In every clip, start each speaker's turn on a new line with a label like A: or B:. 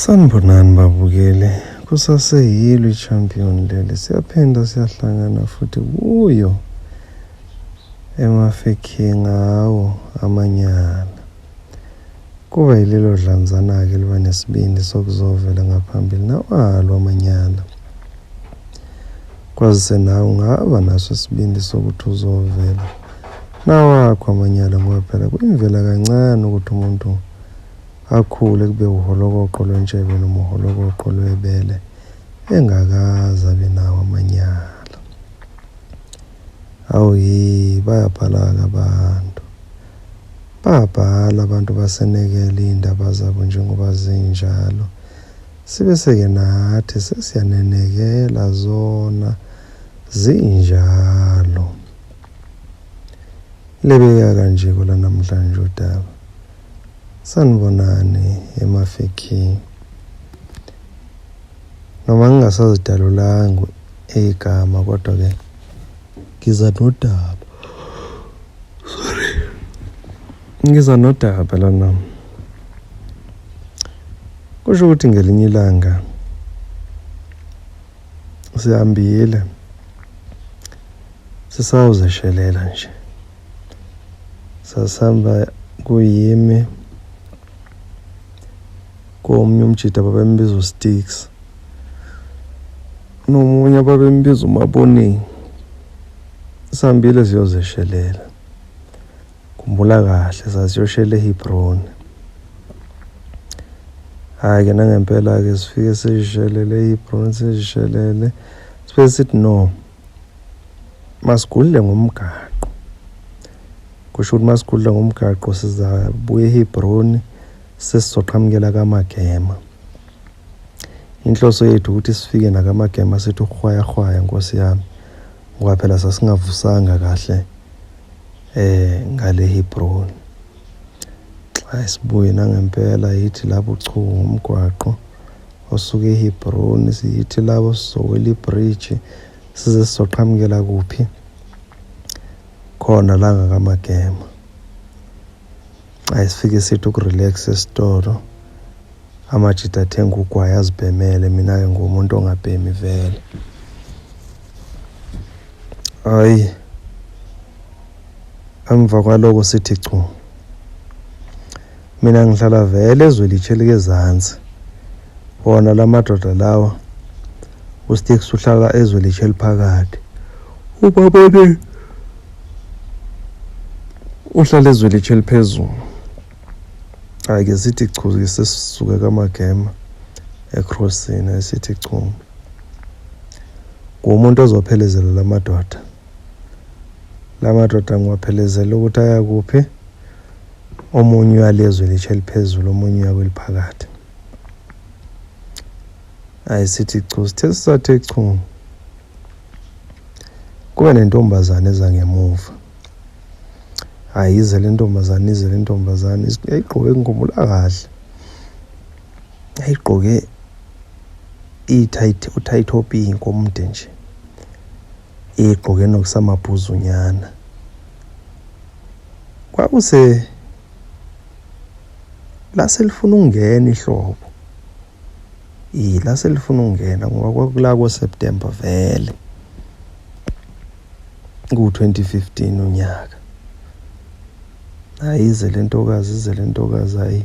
A: Sanibonani babukele, kusaseyilo i-champion leli, siyaphinda siyahlangana futhi kuyo emafekhi ngawo amanyala. Kuba yilelo dlanzana-ke liba nesibindi sokuzovela ngaphambili nawalo amanyala. Kwazise nawe ungaba naso isibindi sokuthi uzovela nawakho amanyala, ngoba phela kuyimvela kancane ukuthi umuntu akhule kube uholokoqo lwentshebe noma uholokoqo lwebele engakaze abe nawo amanyala. Bayabhala abantu. Babhala abantu basenekela iy'ndaba zabo njengoba zinjalo. Sibe-ke nathi sesiyanenekela zona zinjalo. Lebeka kanje kula namhlanje udaba. Sanibonani emafekhi. Noma ngingasazidalulanga igama kodwa-ke ngiza nodaba. Ngiza nodaba lana. Kusho ukuthi ngelinye ilanga sihambile sisawuzeshelela nje. Sasihamba kuyimi komnye umjida ababembiza uSticks, nomunye ababembiza uMaboneni. Sihambile siyozeshelela. Khumbula kahle sasiyoshela eHebron. Hhayi-ke nangempela-ke sifike sishelele eHebron, sishelele sifike sithi no, masigudle ngomgaqo. Kusho ukuthi masigudle ngomgaqo sizabuya eHebron sesizoqhamukela kaMagema. Inhloso yethu ukuthi sifike nakaMagema sithi uhwaya Nkosi yami, ngoba phela sasingavusanga kahle ngale Hebron. Xa sibuye nangempela yithi labo uchuku ngomgwaqo osuke eHebron, siyithi labo sizowela ibridge size sizoqhamukela kuphi khona la ngakaMagema. Sifike sithi ukurelax esitolo, amajita athenga ugwayi azibhemele, mina-ke ngumuntu ongabhemi vele. Hayi, emva kwaloko sithi chu, mina ngihlala vele ezwelitshe likezansi. Wona la madoda lawa uSticks uhlala ezwelitshe liphakathi. Ubabone uhlala ezwelitshe liphezulu. Hayi-ke sithi chu-ke sesisuke kaMagema eCrossini, sithi chu, ngumuntu ozophelezela la madoda. La madoda ngiwaphelezela ukuthi aya kuphi, omunye uyalezwe litshe liphezulu, omunye uyakweliphakathi. Hayi sithi chu, sithe sisathe chu, kube nentombazane eza ngemuva. Hayi ize le ntombazane yayigqoke ngikhumbula kahle. Yayigqoke u-tight pink omde nje. Igqoke nokusamabhuzunyana. Kwakuse la selifuna ukungena ihlobo. La selifuna ukungena ngoba kwakula koSeptember vele. Ku-2015 unyaka. Hayi ize le ntokazi hayi.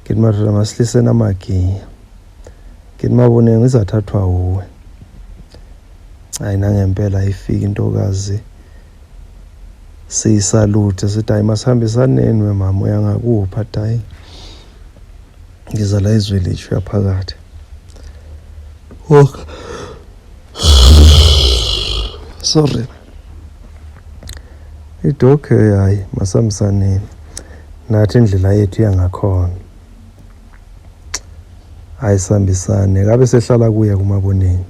A: Ngithi madoda masihlise namagiya. Ngithi mabone ngizathathwa uwe. Hayi nangempela ifika intokazi. Siyisalute sithi hayi masihambisaneni wemama uyangakupha hayi. Ngiza la ezwelitshe yaphakathi. Sorry. Okay hayi masamsaneni. Nathi indlela yethu yangakhona. Hayi sambisane kabe sehlala kuya kuMaboneni.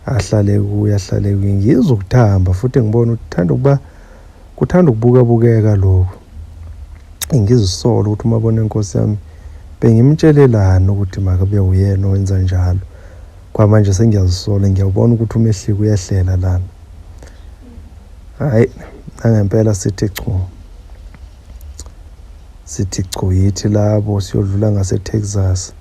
A: Ahlale kuya ngizwe ukuthamba futhi ngibona ukuthi kuthanda ukubukeka lokho. Ngizisolo ukuthi uMaboneni Nkosi yami bengimtshelelana ukuthi makabe uyena owenza njalo. Kwamanje sengiyazisola, ngiyabona ukuthi umehliki uyahlela lana. Hayi nangempela sithi chu. sithi chu yithi labo siyodlula ngaseTexas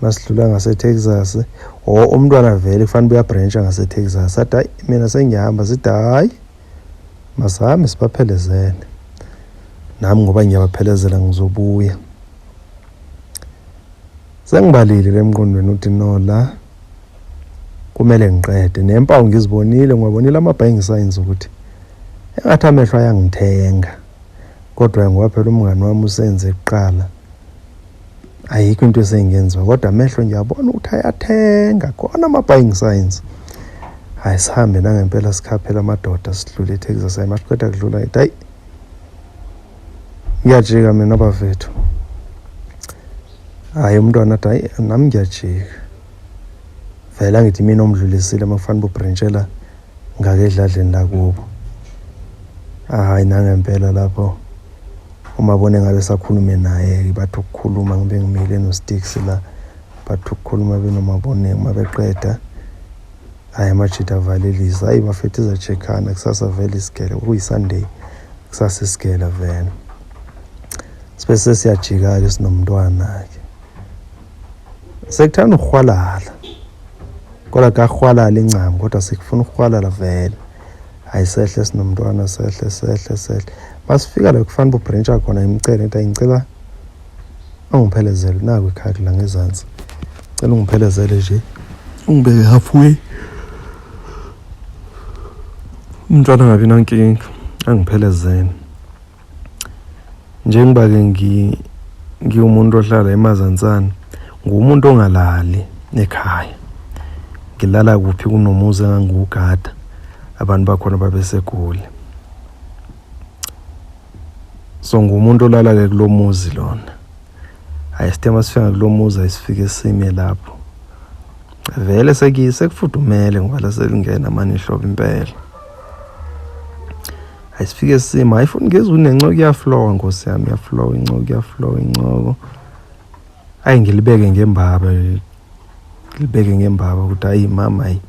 A: masidlula ngase-Texas umntwana vele kufanele uyabrancha ngase-Texas athi hayi mina sengiyahamba sithi hayi masihame sibaphelezele nami ngoba ngiyabaphelezela ngizobuya. Sengibalile emqondweni uthi no la kumele ngiqede nempawu ngizibonile ngwabonile ama-buying signs ukuthi engathi amehlo ayangithenga kodwa ngoba phela umngani wami usenze kuqala ayikho into esengenziwa kodwa amehlo ngiyabona ukuthi ayathenga khona ama-buying signs. Hayi sihambe nangempela sikhaphela amadoda sidlule eTexas masiqeda kudlula ethi hayi ngiyajika mina bafethu. Hayi umntwana athi hayi nami ngiyajika vele angithi mina omdlulisile makufanele ubranchela ngakedladleni lakubo. Hayi nangempela lapho umabone ngabe sakhulume naye bathi ukukhuluma ngibe ngimile noSticks la bathi ukukhuluma benomabone mabeqeda hayi amajita avalelisa hayi bafethu izacheckana kusasa vele isigele kuyiSunday kusasa isigele vele sibese siyajika sinomntwana ke sekuthanda ukuhwalala kodwa kahwalala incamo kodwa sikufuna ukuhwalala vele hayi sehle sinomntwana sehle masifika la kufanele ubrancha khona imicela ethi ngicela ungiphelezele naku ikhadi la ngezansi cela ungiphelezele nje ungibeke halfway umntwana ngabi nankinga angiphelezele njengoba ke ngiwumuntu ohlala eMazantsana ngumuntu ongalali ekhaya ngilala kuphi kunomuzi engangugada abantu bakhona babesegoli so ngumuntu olala kulo muzi lona hayi sithema sifika kulo muzi ayisifike sime lapho vele sekufudumele ngoba la selingena manje ihlobo impela ayisifike sima ayifuni ngezwe unencoki yaflow Nkosi yami yaflow incoko yaflow incoko ayi ngilibeke ngembaba ukuthi hayi mama hayi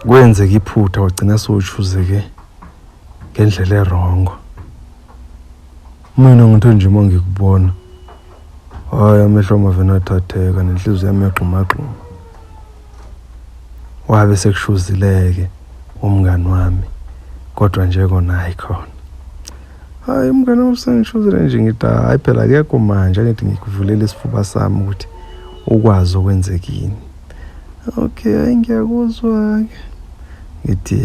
A: kwenzeka iphutha wagcina sochuzeke ngendlela erongo mina ngithe nje mangikubona hayi amehlo mavena thatheka nenhliziyo yami yagxuma wabe sekushuzileke umngani wami kodwa nje kona ayikhona hayi umngani wami sengishuzile nje ngithi hayi phela akekho manje ngithi ngikuvulela isifuba sami ukuthi ukwazi okwenzekini. Okay hayi ngiyakuzwa ngithi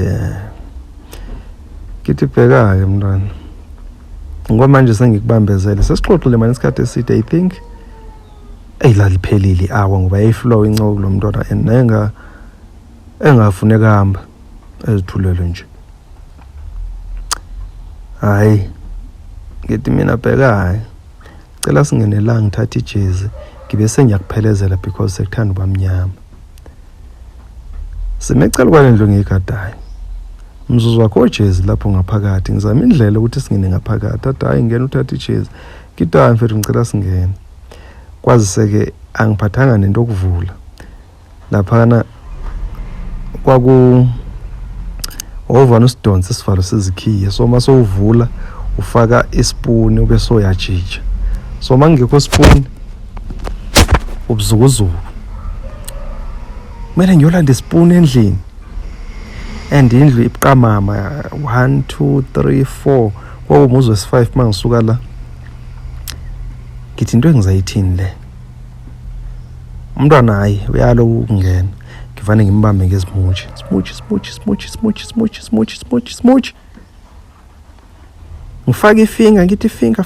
A: bheka ke mntwana ngoba manje sengikubambezele sesixoxile manje isikhathi eside I think eyiliphelile hour ngoba yayiflow incoko lo mntwana and engafuneka hamba ezithulele nje hayi ngithi mina bheka hayi cela singenelanga ngithatha ijezi ngibe sengiyakuphelezela because sekuthanda ubamnyama simecela kwalendlu ngiyigadayo mzuzu wakho ojezi lapho ngaphakathi ngizama indlela ukuthi singene ngaphakathi athi hayi ngena uthatha ijezi ngithi hayi mfethu ngicela singene kwaziseke angiphathanga nento okuvula laphana ovana usidonse isivalo sezikhiye so mase uvula ufaka ispoon ube soyajija so mangekho spoon ubuzukuzuku kumele ngiyolanda ispoon endlini and indlu iqamama 1 2 3 4 kwawumuzi wesi5 mangisuka la ngithi into engizayithini le umntwana hayi uyalo ukungena ngivane ngimbambe ngezimuchi smuchi ngifaka ifinger ngithi finger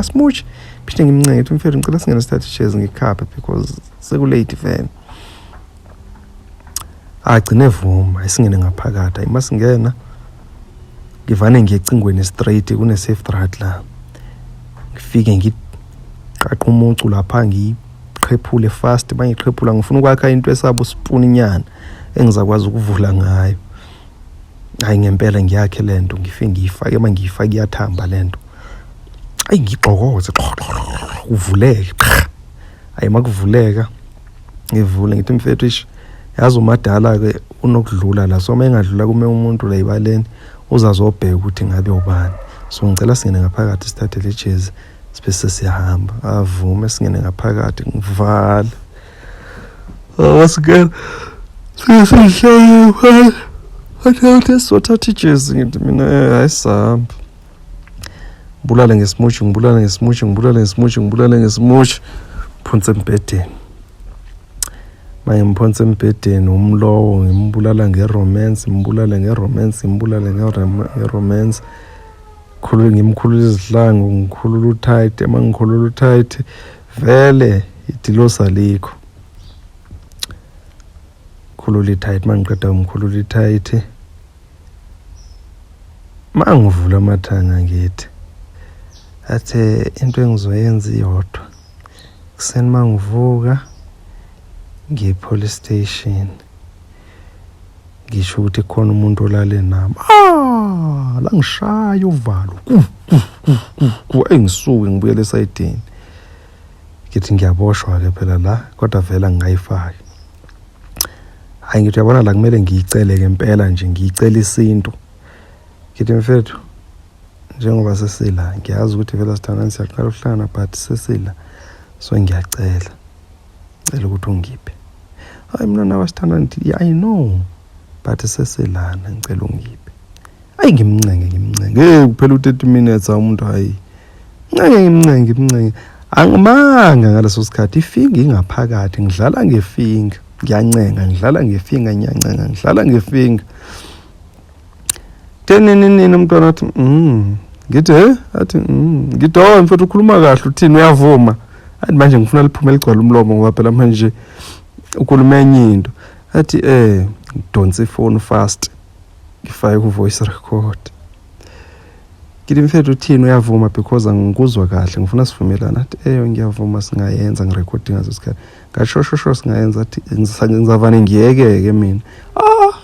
A: smuchi phinde ngimncede mfethu ngicela singene start chairs ngikhaphe because sekulate vele agcine vuma isingene ngaphakathi aymasingena ngivane ngiyecingweni straight kune safe drive la ngifike ngiqaqa umucu lapha ngiqhephule fast bangiqhephula ngifuna ukwakha into esabo spoon nyana engizakwazi ukuvula ngayo hayi ngempela ngiyakhe lento ngifike ngiyifake mangiyifaka iyathamba lento ayi ngigxokoze uvuleke hayi makuvuleka ngivule ngithi mfethu ish yazi umadala ke unokudlula la so mengadlula kume umuntu la ibaleni uzazobheka ukuthi ngabe ubani so ngicela singene ngaphakathi sithathe le jezi sibese siyahamba avume singene ngaphakathi ngivala wasingena sihlale athi sothatha ijezi ngithi mina ayisihamba ngibulale ngesimushi phonse embedeni manje mphonse embedeni umlowo ngimbulala ngeromance ngimkhulula izihlangu ngikhulula utight mangikhulula utight vele idilosa likho khulula itight mangiqeda umkhulula itight mangivula amathanga ngithi athe into engizoyenza iyodwa kuseni mangivuka ngiye-police station ngisho ukuthi khona umuntu olale nami la ngishaya uvalo engisuke ngibuyele esayidini ngithi ngiyaboshwa-ke phela la kodwa vele ngingayifaki hayi ngithi uyabona la kumele ngiyicele-ke impela nje ngiyicela isintu ngithi mfethu njengoba sesila ngiyazi ukuthi vele sithandana siyaqala ukuhlangana but sesila so ngiyacela ukuthi ungiphe hayi mina nabasithandana ngithi I know but seselana ngicela ungiphe hayi ngimncenge kuphela u30 minutes umuntu hayi ngimncenge angimanga ngaleso sikhathi ifinga ingaphakathi ngidlala ngefinga ngiyancenga ngidlala ngefinga ngiyancenga ngidlala ngefinga tenenene umntwana athi ngithi athi ngithi mfethu ukhuluma kahle uthini uyavuma athi manje ngifuna liphume ligcwala umlomo ngoba phela manje ukhuluma enye into athi ngidonsa ifone fast ngifake ku voice record ngithi mfethu uthini uyavuma because angikuzwa kahle ngifuna sivumelana athi ngiyavuma singayenza ngirecording ngaso sikhathi ngashosho singayenza athi ngizavane ngiyeke mina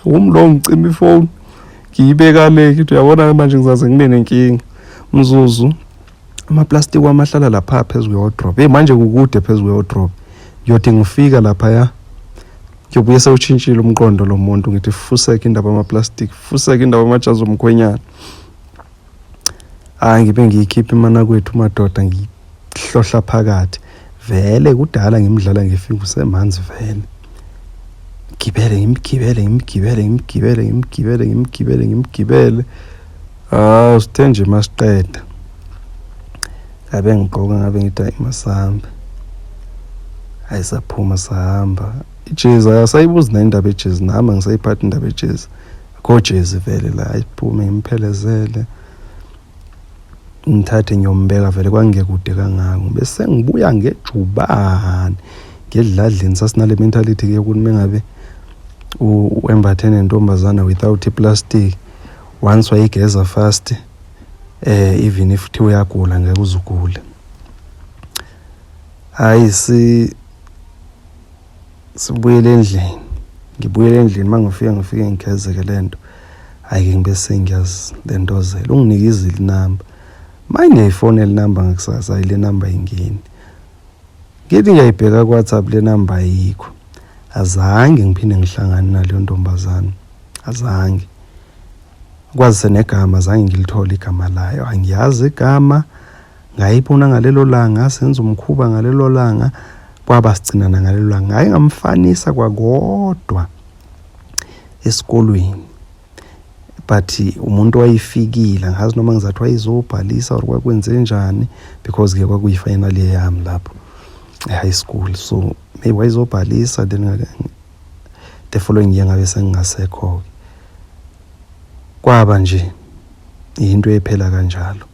A: umlo ngicima ifone ngiyibeka le ngithi uyabona manje ngizaze ngibe nenkinga mzuzu amaplastic wamahlala lapha phezulu kwe-wardrobe manje kukude phezulu kwe-wardrobe ngiyothi ngifika lapha ya ngiyobuye sewutshintshile umqondo lo muntu ngithi fuseke indaba amaplastic fuseke indaba amajazi omkhwenyana ngibe ngiyikhipha imana kwethu madoda ngihlohla phakathi vele kudala ngimdlala ngefinga usemanzi vele ngimgibele sithe nje masiqeda ngabe ngigqoka ngabe ngithi masahamba ayisaphuma sahamba ijezi asayibuzi nendaba ejezi nami ngisayiphatha indaba ejezi akho jezi vele la ayiphume ngimphelezele ngithathe ngiyombeka vele kwangekude kangako bese ngibuya ngejubane ngedladleni sasinale mentality ke ukuthi mengabe uembathe nentombazana without plastic once wayigeza fast even if thiwe uyagula ngeke uzugule hayi sibuyele endlini ngibuyele endlini mangifika ngigezeke lento hayi ngibese ngiyazi lentozela unginike izili number manje iphone elinamba ngakusasa ile number ingeni ngithi ngiyayibheka ku WhatsApp le number ayikho azange ngiphinde ngihlangane naleyo ntombazana azange kwazi negama azange ngilithole igama layo angiyazi igama ngayibona ngalelo langa senza umkhuba ngalelo langa kwaba sigcinana ngalelo langa ngaye ngamfanisa kwakodwa esikolweni but umuntu wayifikile ngazi noma ngizathi wayizobhalisa or kwakwenze njani because ke kwakuyifinal yami lapho high school so maybe wayizobhalisa then the following year ngabe sengingasekho kwaba nje into ephela kanjalo.